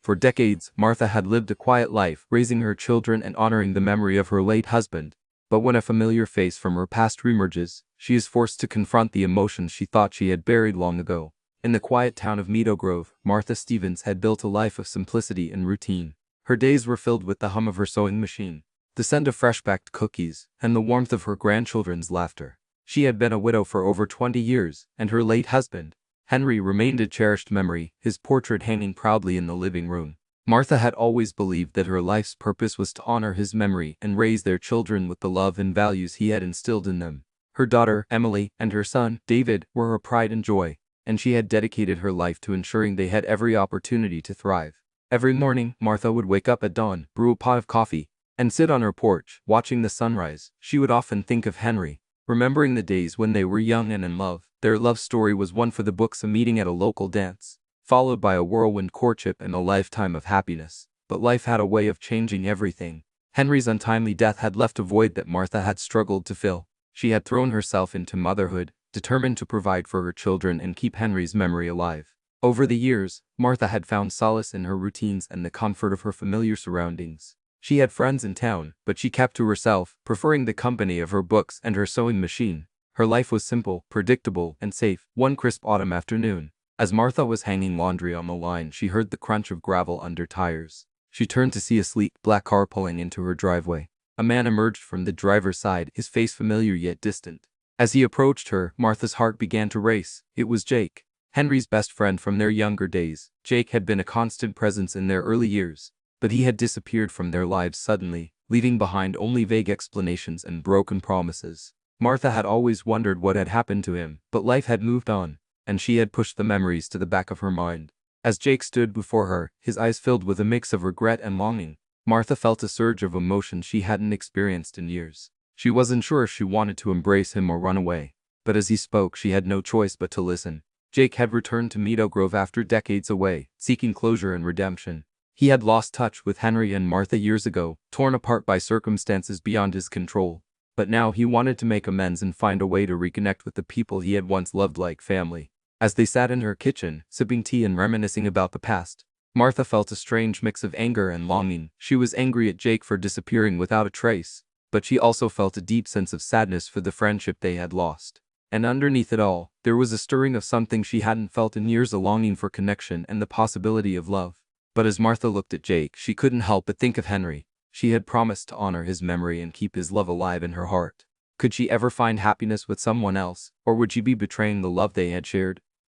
For decades, Martha had lived a quiet life, raising her children and honoring the memory of her late husband. But when a familiar face from her past reemerges, she is forced to confront the emotions she thought she had buried long ago. In the quiet town of Meadow Grove, Martha Stevens had built a life of simplicity and routine. Her days were filled with the hum of her sewing machine, the scent of fresh-baked cookies, and the warmth of her grandchildren's laughter. She had been a widow for over 20 years, and her late husband, Henry, remained a cherished memory, his portrait hanging proudly in the living room. Martha had always believed that her life's purpose was to honor his memory and raise their children with the love and values he had instilled in them. Her daughter, Emily, and her son, David, were her pride and joy, and she had dedicated her life to ensuring they had every opportunity to thrive. Every morning, Martha would wake up at dawn, brew a pot of coffee, and sit on her porch, watching the sunrise. She would often think of Henry, remembering the days when they were young and in love. Their love story was one for the books, a meeting at a local dance, followed by a whirlwind courtship and a lifetime of happiness. But life had a way of changing everything. Henry's untimely death had left a void that Martha had struggled to fill. She had thrown herself into motherhood, determined to provide for her children and keep Henry's memory alive. Over the years, Martha had found solace in her routines and the comfort of her familiar surroundings. She had friends in town, but she kept to herself, preferring the company of her books and her sewing machine. Her life was simple, predictable, and safe. One crisp autumn afternoon, as Martha was hanging laundry on the line, she heard the crunch of gravel under tires. She turned to see a sleek, black car pulling into her driveway. A man emerged from the driver's side, his face familiar yet distant. As he approached her, Martha's heart began to race. It was Jake, Henry's best friend from their younger days. Jake had been a constant presence in their early years, but he had disappeared from their lives suddenly, leaving behind only vague explanations and broken promises. Martha had always wondered what had happened to him, but life had moved on, and she had pushed the memories to the back of her mind. As Jake stood before her, his eyes filled with a mix of regret and longing, Martha felt a surge of emotion she hadn't experienced in years. She wasn't sure if she wanted to embrace him or run away, but as he spoke, she had no choice but to listen. Jake had returned to Meadow Grove after decades away, seeking closure and redemption. He had lost touch with Henry and Martha years ago, torn apart by circumstances beyond his control. But now he wanted to make amends and find a way to reconnect with the people he had once loved like family. As they sat in her kitchen, sipping tea and reminiscing about the past, Martha felt a strange mix of anger and longing. She was angry at Jake for disappearing without a trace, but she also felt a deep sense of sadness for the friendship they had lost. And underneath it all, there was a stirring of something she hadn't felt in years, a longing for connection and the possibility of love. But as Martha looked at Jake, she couldn't help but think of Henry. She had promised to honor his memory and keep his love alive in her heart. Could she ever find happiness with someone else, or would she be betraying the love they had shared?